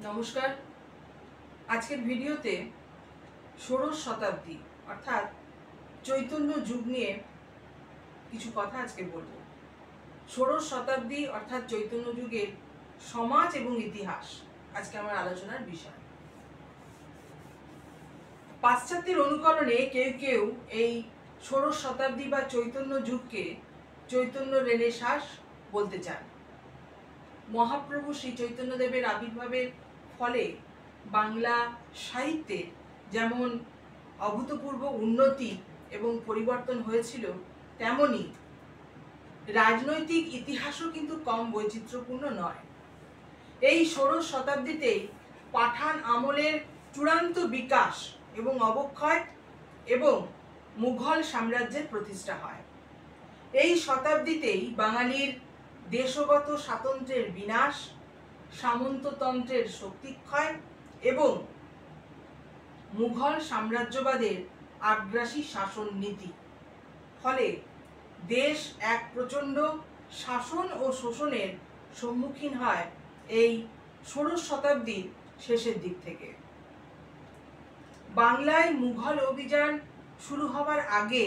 নমস্কার। আজকের ভিডিওতে ষোড়শ শতাব্দী অর্থাৎ চৈতন্য যুগ নিয়ে কিছু কথা আজকে বলবো। ষোড়শ শতাব্দী অর্থাৎ চৈতন্য যুগের সমাজ এবং ইতিহাস আজকে আমার আলোচনার বিষয়। পাশ্চাত্যের অনুকরণে কেউ কেউ এই ষোড়শ শতাব্দী বা চৈতন্য যুগকে চৈতন্য রেনেসাঁস বলতে চান। মহাপ্রভু শ্রী চৈতন্যদেবের আবির্ভাবের ফলে বাংলা সাহিত্যের যেমন অভূতপূর্ব উন্নতি এবং পরিবর্তন হয়েছিল, তেমনি রাজনৈতিক ইতিহাসও কিন্তু কম বৈচিত্র্যপূর্ণ নয়। এই ষোড়শ শতাব্দীতেই পাঠান আমলের চূড়ান্ত বিকাশ এবং অবক্ষয় এবং মুঘল সাম্রাজ্যের প্রতিষ্ঠা হয়। এই শতাব্দীতেই বাঙালির দেশগত স্বাতন্ত্র্যের বিনাশ, সামন্ততন্ত্রের শক্তিক্ষয় এবং মুঘল সাম্রাজ্যবাদের আগ্রাসী শাসন নীতি ফলে দেশ এক প্রচণ্ড শাসন ও শোষণের সম্মুখীন হয় এই ষোড়শ শতাব্দীর শেষের দিক থেকে। বাংলায় মুঘল অভিযান শুরু হবার আগে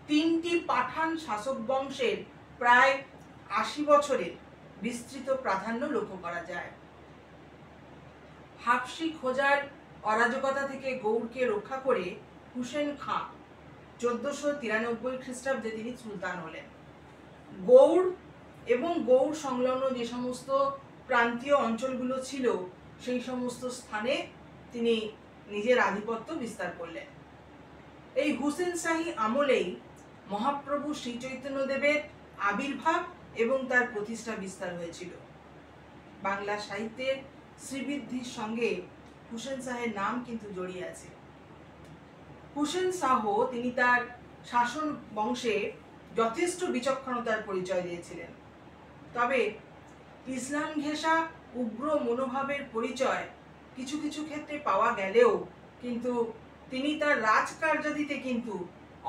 তিনটি পাঠান শাসক বংশের প্রায় ৮০ বছরের বিস্তৃত প্রাধান্য লক্ষ্য করা যায়। হাফসি খোজার অরাজকতা থেকে গৌড়কে রক্ষা করে হুসেন খাঁ ১৪৯৩ খ্রিস্টাব্দে তিনি সুলতান হলেন। গৌড় এবং গৌড় সংলগ্ন যে সমস্ত প্রান্তীয় অঞ্চলগুলো ছিল, সেই সমস্ত স্থানে তিনি নিজের আধিপত্য বিস্তার করলেন। এই হুসেন শাহী আমলেই মহাপ্রভু শ্রী চৈতন্যদেবের আবির্ভাব এবং তার প্রতিষ্ঠা বিস্তার হয়েছিল। বাংলা সাহিত্যের শ্রীবৃদ্ধির সঙ্গে হুসেন শাহের নাম কিন্তু জড়িয়ে আছে। হুসেন শাহ তিনি তার শাসন বংশে যথেষ্ট বিচক্ষণতার পরিচয় দিয়েছিলেন, তবে ইসলাম ঘেঁষা উগ্র মনোভাবের পরিচয় কিছু কিছু ক্ষেত্রে পাওয়া গেলেও কিন্তু তিনি তার রাজকার্যাদিতে কিন্তু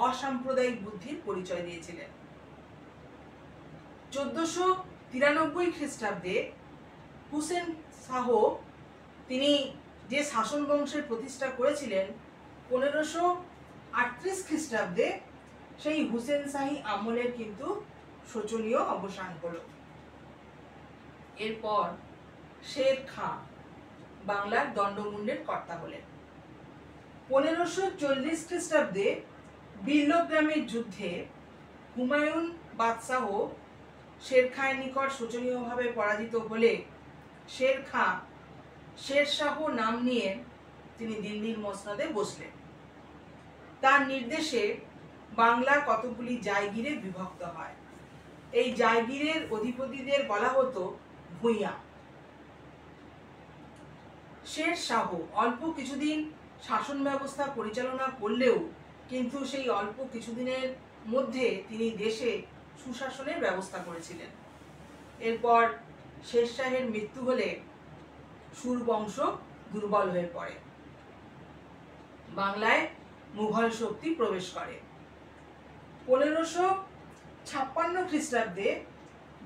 অসাম্প্রদায়িক বুদ্ধির পরিচয় দিয়েছিলেন। ১৪৯৩ খ্রিস্টাব্দে হুসেন শাহ তিনি যে শাসন বংশের প্রতিষ্ঠা করেছিলেন, ১৫৩৮ খ্রিস্টাব্দে সেই হুসেন শাহী আমলের কিন্তু শোচনীয় অবসান হলো। এরপর শের খাঁ বাংলার দণ্ডমুণ্ডের কর্তা হলেন। ১৫৪০ খ্রিস্টাব্দে বিল্লগ্রামের যুদ্ধে হুমায়ুন বাদশাহ শের খাঁয়ের নিকট শোচনীয়ভাবে পরাজিত হলে শের খাঁ শেরশাহ নাম নিয়ে তিনি দিল্লির মসনদে বসলেন। তার নির্দেশে বাংলা কতগুলি জায়গিরে বিভক্ত হয়। এই জায়গিরের অধিপতিদের বলা হতো ভূঁইয়া। শেরশাহ অল্প কিছুদিন শাসন ব্যবস্থা পরিচালনা করলেও কিন্তু সেই অল্প কিছুদিনের মধ্যে তিনি দেশে সুশাসনের ব্যবস্থা করেছিলেন। এরপর শেরশাহের মৃত্যু হলে সুর বংশ দুর্বল হয়ে পড়ে। বাংলায় মুঘল শক্তি প্রবেশ করে। ১৫৫৬ খ্রিস্টাব্দে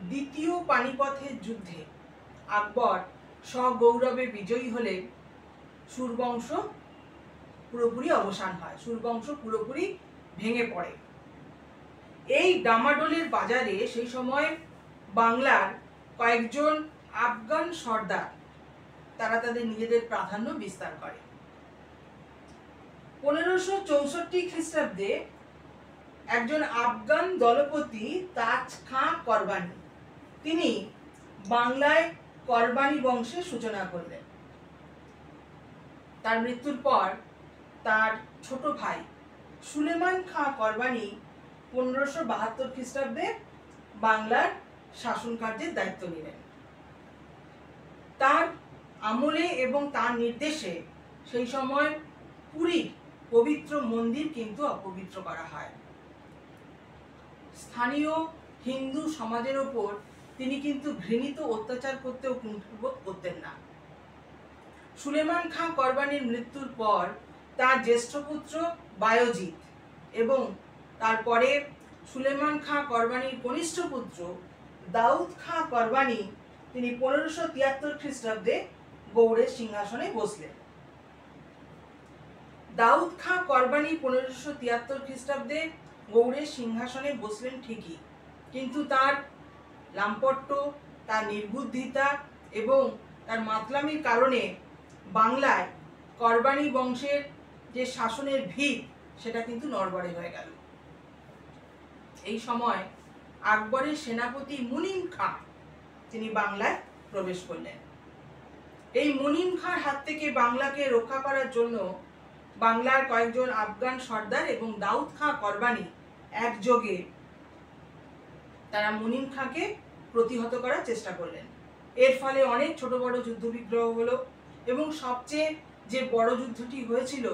দ্বিতীয় পানিপথের যুদ্ধে আকবর সগৌরবে বিজয়ী হলে সুরবংশ পুরোপুরি অবসান হয়, সুরবংশ পুরোপুরি ভেঙে পড়ে। এই ডামাডোলের বাজারে সেই সময় বাংলার কয়েকজন আফগান সর্দার তারা তাদের নিজেদের প্রাধান্য বিস্তার করে। ১৫৬৪ খ্রিস্টাব্দে একজন আফগান দলপতি তাজ খাঁ করবানি তিনি বাংলায় করবানি বংশের সূচনা করলেন। তার মৃত্যুর পর তার ছোট ভাই সুলেমান খাঁ করবানি ১৫৭২ খ্রিস্টাব্দে বাংলার শাসন কার্যের দায়িত্ব নিলেন। তার আমলে এবং তার নির্দেশে সেই সময় পুরীর পবিত্র মন্দির কিন্তু অপবিত্র করা হয়। স্থানীয় হিন্দু সমাজের ওপর তিনি কিন্তু ঘৃণিত অত্যাচার করতেও কুণ্ঠাবোধ করতেন না। সুলেমান খাঁ করবানির মৃত্যুর পর তার জ্যেষ্ঠ পুত্র বায়জিৎ এবং তারপরে সুলেমান খাঁ করবানির কনিষ্ঠ পুত্র দাউদ খাঁ করবানি তিনি ১৫৭৩ খ্রিস্টাব্দে গৌড়ের সিংহাসনে বসলেন। দাউদ খাঁ করবানী 1573 খ্রিস্টাব্দে গৌড়ের সিংহাসনে বসলেন ঠিকই, কিন্তু তার লাম্পট্য, তার নির্বুদ্ধিতা এবং তার মাতলামির কারণে বাংলায় করবানী বংশের যে শাসনের ভিত সেটা কিন্তু নড়বড়ে হয়ে গেল। এই সময় আকবরের সেনাপতি মুনিম খাঁ তিনি বাংলায় প্রবেশ করলেন। এই মুনিম খাঁর হাত থেকে বাংলাকে রক্ষা করার জন্য বাংলার কয়েকজন আফগান সর্দার এবং দাউদ খাঁ করবানী একযোগে তারা মুনিম খাঁকে প্রতিহত করার চেষ্টা করলেন। এর ফলে অনেক ছোট বড় যুদ্ধ বিগ্রহ হলো এবং সবচেয়ে যে বড় যুদ্ধটি হয়েছিল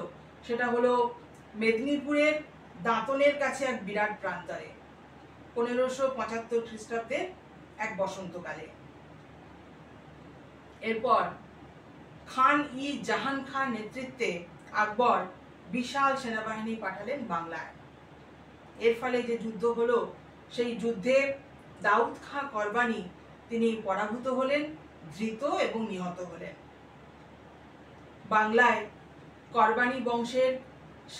সেটা হলো মেদিনীপুরের দাঁতনের কাছে এক বিরাট প্রান্তরে 1575 খ্রিস্টাব্দের এক বসন্তকালে। এরপর খান ই জাহান খান নেতৃত্বে আকবর বিশাল সেনাবাহিনী পাঠালেন বাংলায়। এর ফলে যে যুদ্ধ হলো সেই যুদ্ধে দাউদ খাঁ করবানী তিনি পরাভূত হলেন, ধৃত এবং নিহত হলেন। বাংলায় করবানী বংশের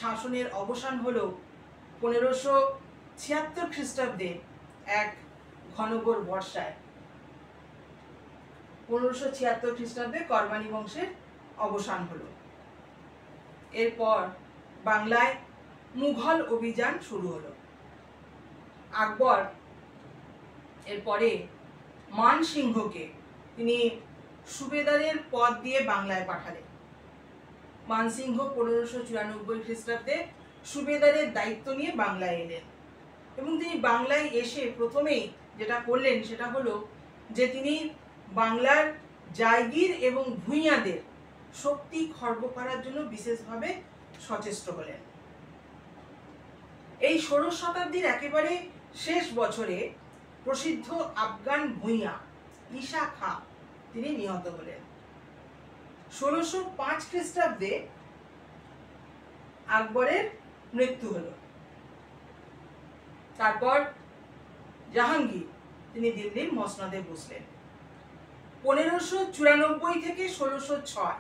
শাসনের অবসান হলো 1576 খ্রিস্টাব্দে এক ঘনঘোর বর্ষায়। 1576 খ্রিস্টাব্দে করবানী বংশের অবসান হলো। এরপর বাংলায় মুঘল অভিযান শুরু হলো। আকবর এরপরে মানসিংহকে তিনি সুবেদারের পদ দিয়ে বাংলায় পাঠালেন। মানসিংহ 1594 খ্রিস্টাব্দে সুবেদারের দায়িত্ব নিয়ে বাংলায় এলেন এবং তিনি বাংলায় এসে প্রথমেই যেটা করলেন সেটা হলো যে তিনি বাংলার জায়গির এবং ভূঁইয়াদের শক্তি খর্ব করার জন্য বিশেষভাবে সচেষ্ট হলেন। এই 16 শতাব্দীর একেবারে শেষ বছরে প্রসিদ্ধ আফগান ভূঁইয়া ঈশা খাঁ তিনি নিহত হলেন। 1605 খ্রিস্টাব্দে আকবরের মৃত্যু হলো। তারপর জাহাঙ্গীর তিনি দিল্লির মসনদে বসলেন। 1594 থেকে 1606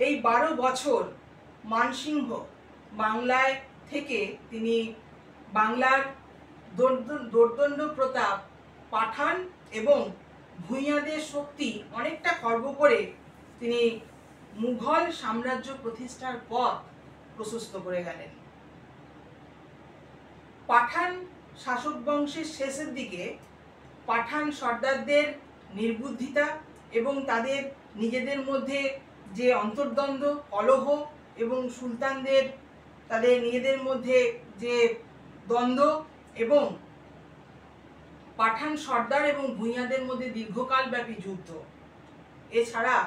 এই 12 বছর মানসিংহ বাংলায় থেকে তিনি বাংলার দোর্দণ্ড প্রতাপ, পাঠান এবং ভূঁইয়াদের শক্তি অনেকটা খর্ব করে তিনি মুঘল সাম্রাজ্য প্রতিষ্ঠার পথ প্রশস্ত করে গেলেন। পাঠান শাসক বংশের শেষের দিকে পাঠান সর্দারদের নির্বুদ্ধিতা এবং তাদের নিজেদের মধ্যে যে অন্তর্দ্বন্দ্ব, কলহ এবং সুলতানদের তাদের নিজেদের মধ্যে যে দ্বন্দ্ব এবং পাঠান সর্দার এবং ভূঁইয়াদের মধ্যে দীর্ঘকালব্যাপী যুদ্ধ, এছাড়া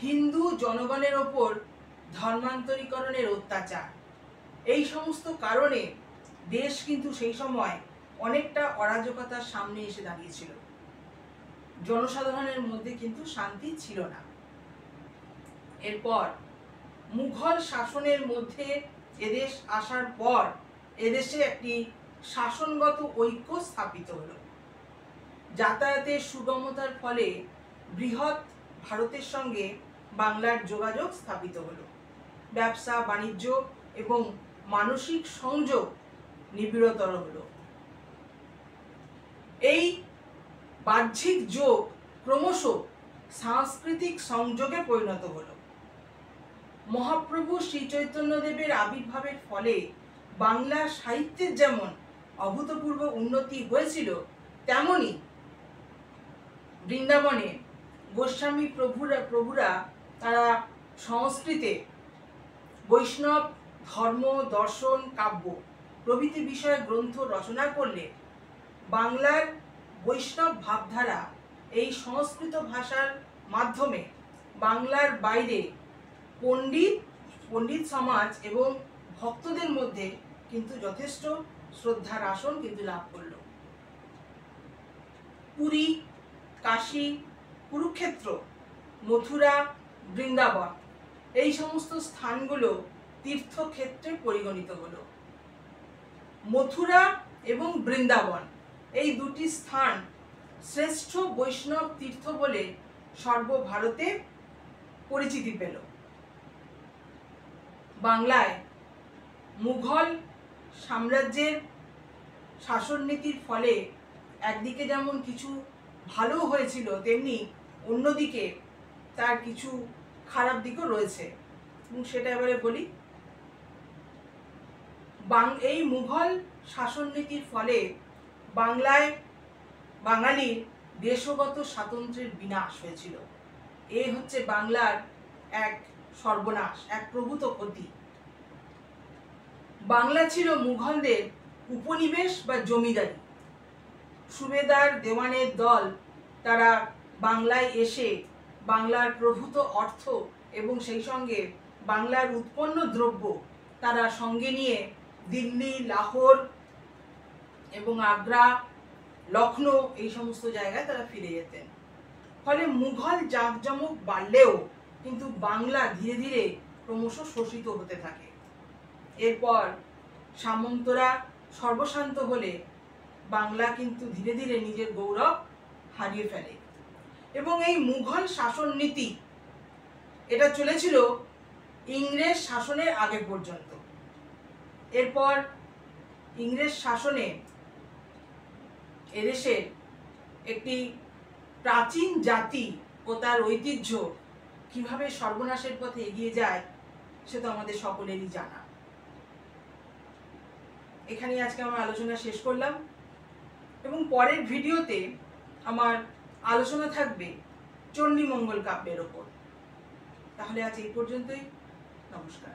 হিন্দু জনগণের ওপর ধর্মান্তরীকরণের অত্যাচার, এই সমস্ত কারণে দেশ কিন্তু সেই সময় অনেকটা অরাজকতার সামনে এসে দাঁড়িয়েছিল। জনসাধারণের মধ্যে কিন্তু শান্তি ছিল না। এরপর মুঘল শাসনের মধ্যে এদেশ আসার পর এদেশে একটি শাসনগত ঐক্য স্থাপিত হলো। যাতায়াতের সুগমতার ফলে বৃহৎ ভারতের সঙ্গে বাংলার যোগাযোগ স্থাপিত হলো। ব্যবসা বাণিজ্য এবং মানসিক সংযোগ নিবিড়তর হলো। এই বাহ্যিক যোগ ক্রমশ সাংস্কৃতিক সংযোগে পরিণত হলো। মহাপ্রভু শ্রী চৈতন্যদেবের আবির্ভাবের ফলে বাংলা সাহিত্যের যেমন অভূতপূর্ব উন্নতি হয়েছিল, তেমনি বৃন্দাবনে গোস্বামী প্রভুরা তারা সংস্কৃতে বৈষ্ণব ধর্ম, দর্শন, কাব্য প্রভৃতি বিষয়ে গ্রন্থ রচনা করলে বাংলার বৈষ্ণব ভাবধারা এই সংস্কৃত ভাষার মাধ্যমে বাংলার বাইরে পণ্ডিত সমাজ এবং ভক্তদের মধ্যে কিন্তু যথেষ্ট শ্রদ্ধার আসন কিন্তু লাভ করল। পুরী, কাশী, কুরুক্ষেত্র, মথুরা, বৃন্দাবন এই সমস্ত স্থানগুলো তীর্থক্ষেত্রে পরিগণিত হলো। মথুরা এবং বৃন্দাবন এই দুটি স্থান শ্রেষ্ঠ বৈষ্ণব তীর্থ বলে সর্বভারতে পরিচিতি পেল। বাংলায় মুঘল সাম্রাজ্যের শাসননীতির ফলে একদিকে যেমন কিছু ভালো হয়েছিল, তেমনি অন্যদিকে তার কিছু খারাপ দিকও রয়েছে, এবং সেটা এবারে বলি। এই মুঘল শাসননীতির ফলে বাঙালির দেশগত স্বাতন্ত্র্যের বিনাশ হয়েছিল। এ হচ্ছে বাংলার এক সর্বনাশ, এক প্রভূত ক্ষতি। বাংলা ছিল মুঘলদের উপনিবেশ বা জমিদারি। সুবেদার দেওয়ানের দল তারা বাংলায় এসে বাংলার প্রভূত অর্থ এবং সেই সঙ্গে বাংলার উৎপন্ন দ্রব্য তারা সঙ্গে নিয়ে দিল্লি, লাহোর এবং আগ্রা, লখনৌ এই সমস্ত জায়গায় তারা ফিরে যেতেন। ফলে মুঘল জাঁকজমক বাড়লেও কিন্তু বাংলা ধীরে ধীরে ক্রমশ শোষিত হতে থাকে। এরপর সামন্তরা সর্বশান্ত হলে বাংলা কিন্তু ধীরে ধীরে নিজের গৌরব হারিয়ে ফেলে। এবং এই মুঘল শাসন নীতি এটা চলেছিল ইংরেজ শাসনের আগে পর্যন্ত। এরপর ইংরেজ শাসনে এদেশের একটি প্রাচীন জাতি ও তার ঐতিহ্য কিভাবে সর্বনাশের পথে এগিয়ে যায় সে তো আমাদের সকলেরই জানা। এখানেই আজকে আমার আলোচনা শেষ করলাম, এবং পরের ভিডিওতে আমার আলোচনা থাকবে চণ্ডীমঙ্গল কাব্যের ওপর। তাহলে আজ এই পর্যন্তই। নমস্কার।